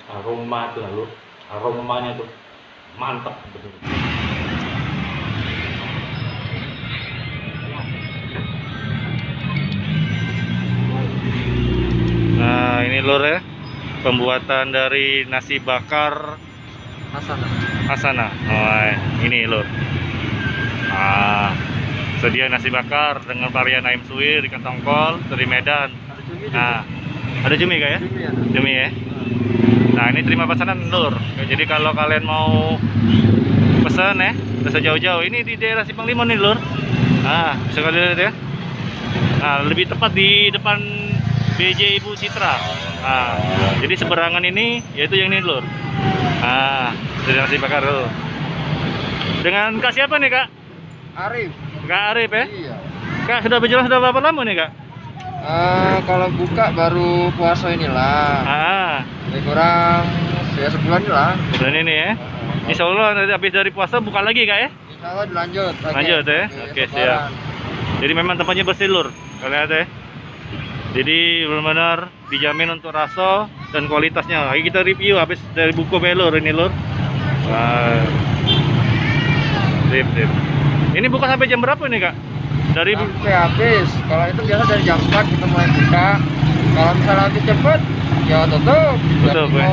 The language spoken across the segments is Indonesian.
Aroma tuh lalu, aromanya tuh mantap betul. Nah ini lur ya, pembuatan dari nasi bakar Hasana. Oh, ini lur. Sedia nasi bakar dengan varian ayam suwir, ikan tongkol dari Medan. Nah, ada cumi kah ya? Cumi ya. Nah ini terima pesanan lur. Jadi kalau kalian mau pesan ya, bisa jauh-jauh. Ini di daerah Simpang Lima nih lur. Nah bisa kalian lihat ya. Nah lebih tepat di depan BJ Ibu Citra. Nah jadi seberangan ini yaitu yang ini lur. Nah dari nasi bakar tuh. Dengan Kak siapa nih Kak? Arif. Kak Arif ya? Iya. Kak sudah berjalan sudah berapa lama nih Kak? Kalau buka baru puasa inilah. Lebih kurang ya sebulan lah. Bulan ini ya. Insya Allah nanti habis dari puasa buka lagi Kak ya? Insya Allah dilanjut. Lanjut ya. Oke siap. Jadi memang tempatnya bersih lur. Kalian lihat ya. Jadi benar-benar dijamin untuk rasa dan kualitasnya. Lagi kita review habis dari buku belur ini lur. Sip. Ini buka sampai jam berapa nih Kak? Dari sampai habis. Kalau itu biasa dari jam 4 kita mulai buka. Kalau misalnya habis cepet ya tutup. Tutup ya.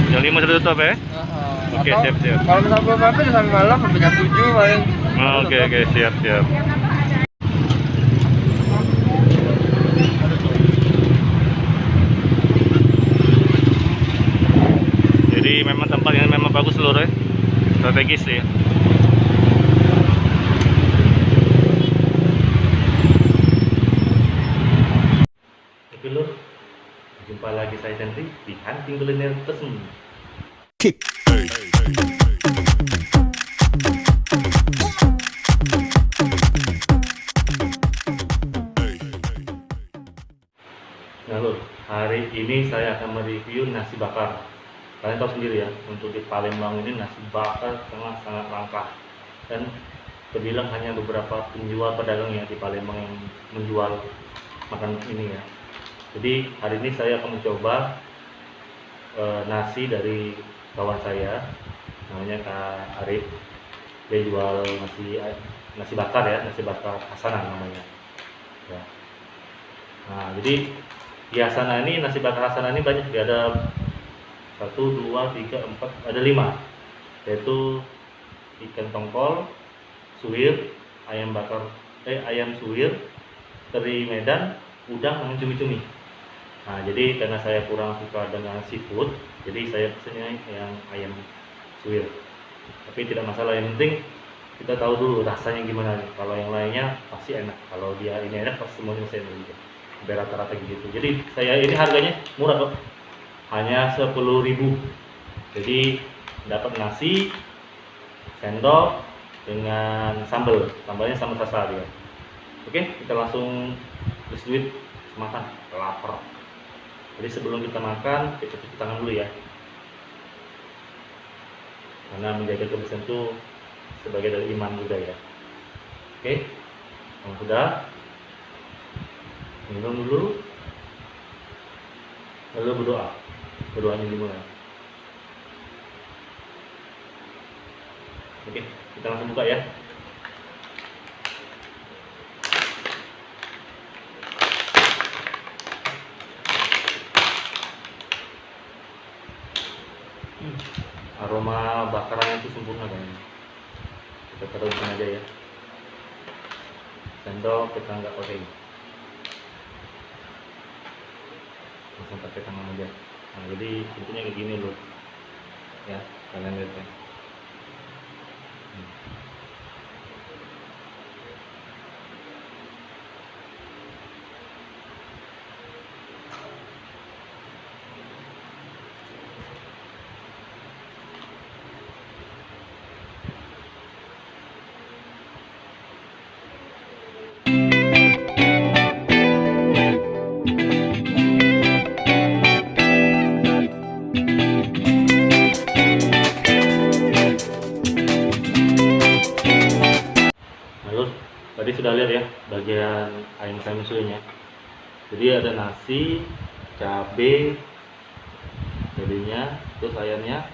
Jam 5 sudah tutup ya. Oke, siap. Kalau misalnya belum habis sampai malam sampai jam 7 paling. Oke, siap. Jadi memang tempat yang memang bagus lur ya. Strategis ya. Oke lur, jumpa lagi saya Henry di Hunting Kuliner Pesen. Nah lur, hari ini saya akan mereview nasi bakar. Kalian tahu sendiri ya, untuk di Palembang ini nasi bakar sangat langka. Dan terbilang hanya beberapa penjual pedagang ya di Palembang yang menjual makan ini ya. Jadi hari ini saya akan mencoba nasi dari kawan saya, namanya Kak Arif. Dia jual nasi bakar ya, nasi bakar Hasanah namanya. Ya. Nah jadi di Hasanah ini nasi bakar Hasanah ini banyak, ada 1, 2, 3, 4, ada 5, yaitu ikan tongkol, suwir, ayam suwir, teri Medan, udang, sama cumi-cumi. Nah jadi karena saya kurang suka dengan seafood, jadi saya pesennya yang ayam suwir. Tapi tidak masalah, yang penting kita tahu dulu rasanya gimana. Kalau yang lainnya pasti enak, kalau dia ini enak pasti semuanya saya enak juga. Rata-rata gitu. Jadi saya ini harganya murah kok, hanya 10.000. Jadi dapat nasi, sendok dengan sambalnya sambal sasa dia. Oke, kita langsung beli duit makan, lapar. Jadi sebelum kita makan, kita cuci tangan dulu ya, karena menjaga kebersihan itu sebagai dari iman juga ya. Oke, kalau sudah, minum dulu, lalu berdoanya dimulai. Oke, kita langsung buka ya. Aroma bakarannya itu sempurna kayaknya. Kita taruhin aja ya. Sendok kita nggak pakai, langsung pakai tangan aja. Nah jadi bentuknya kayak gini loh ya, kalian lihat ya. Tadi sudah lihat ya bagian ayam suwirnya. Jadi ada nasi, cabai, cabenya, terus ayamnya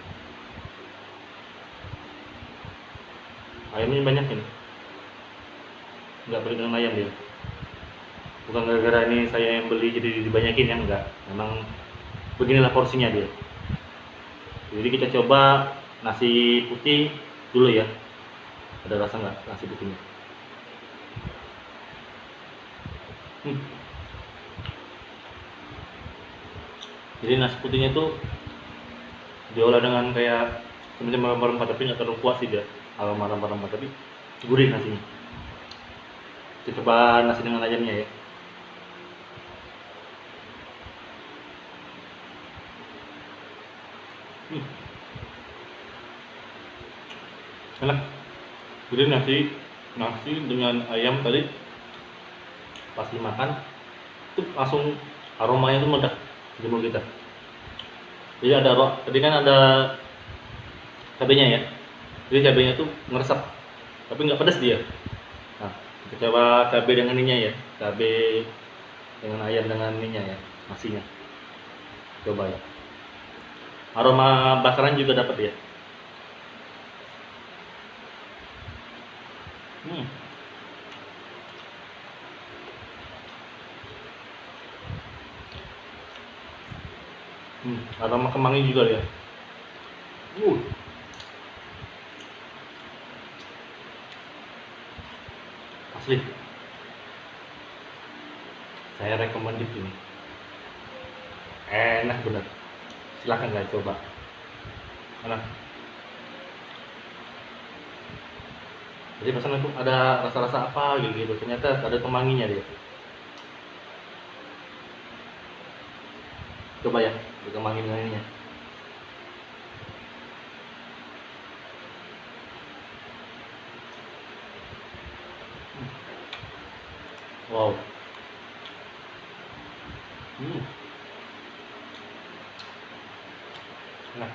banyakin, nggak beli dengan ayam dia, bukan gara-gara ini saya yang beli jadi dibanyakin ya, enggak, memang beginilah porsinya dia. Jadi kita coba nasi putih dulu ya, ada rasa nggak nasi putihnya? Jadi nasi putihnya tuh diolah dengan kayak semacam rempah-rempah, tapi nggak terlalu kuat sih dia, aroma rempah-rempah, tapi gurih nasinya. Kita coba nasi dengan ayamnya ya. Enak. Jadi nasi dengan ayam tadi pas dimakan tuh langsung aromanya tuh meledak di mulut kita. Jadi tadi kan ada cabenya ya, jadi cabenya tuh ngeresap tapi nggak pedas dia. Nah, kita coba cabai dengan ininya ya, cabai dengan ayam dengan ininya ya, nasinya. Coba ya, aroma bakaran juga dapat ya. Aroma kemangi juga ya. Asli. Saya recommended ini. Enak bener. Silahkan guys coba. Enak. Jadi pesan itu ada rasa-rasa apa gitu, ternyata ada kemanginya dia. Coba ya, dikemangin dengan ininya. Wow. Enak.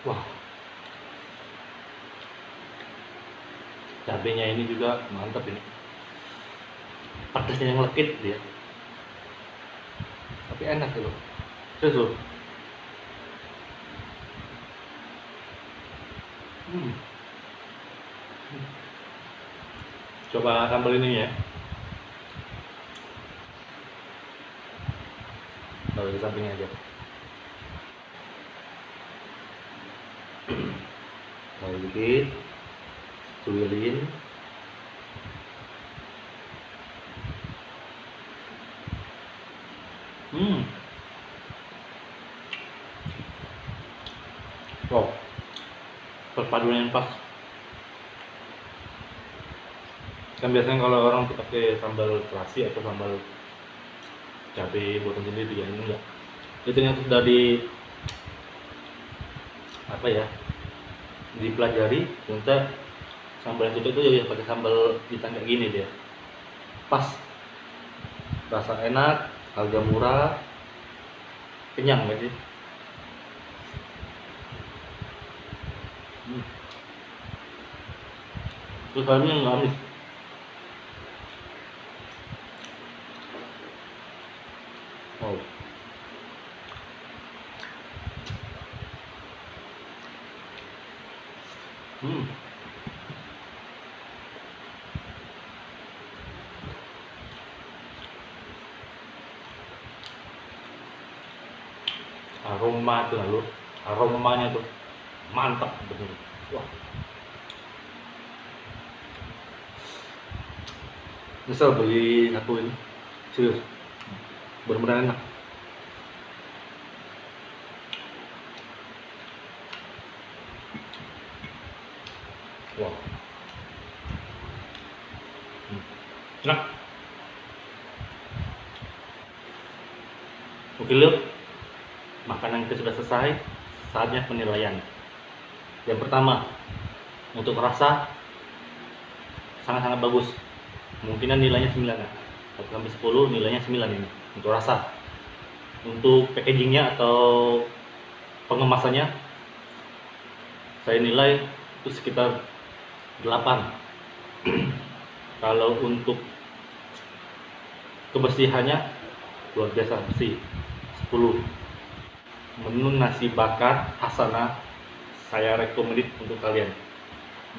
Wah. Cabenya ini juga mantap ini. Pedasnya yang lekit dia, tapi enak gitu, serius loh. Coba sambal ini ya, taruh di sampingnya aja. Taruh dikit, cuilin. Wow, perpaduan yang pas. Kan biasanya kalau orang tuh pakai sambal terasi atau sambal cabai buatan sendiri, ya ini enggak. Itu yang sudah dipelajari, ternyata sambal yang itu ya pakai sambal hitam kayak gini dia. Pas, rasa enak, harga murah, kenyang gak sih? Terus kalian nggak amis. Wow. Aroma tuh lalu, aromanya tuh mantap bener. Wah. Misal beli satu ini, serius, benar-benar enak. Wow. Enak. Oke loh, makanan kita sudah selesai, saatnya penilaian. Yang pertama, untuk rasa sangat-sangat bagus, kemungkinan nilainya 9 ya. 1 sampai 10 nilainya 9 ini untuk rasa. Untuk packagingnya atau pengemasannya saya nilai itu sekitar 8. Kalau untuk kebersihannya luar biasa, bersih. 10. Menu nasi bakar Hasanah saya rekomendasi untuk kalian.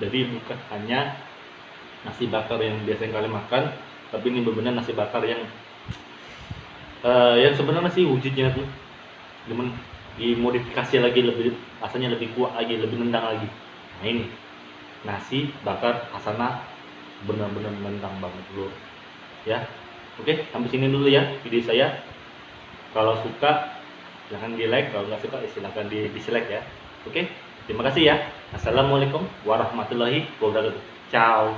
Jadi bukan hanya nasi bakar yang biasa kalian makan, tapi ini benar-benar nasi bakar yang sebenarnya sih wujudnya tuh cuman dimodifikasi lagi, lebih rasanya lebih kuat lagi, lebih nendang lagi. Nah ini nasi bakar Hasanah benar-benar nendang banget bro ya. Oke, sampai sini dulu ya video saya. Kalau suka jangan di like, kalau nggak suka silahkan di dislike ya. Oke, terima kasih ya. Assalamualaikum warahmatullahi wabarakatuh. Ciao.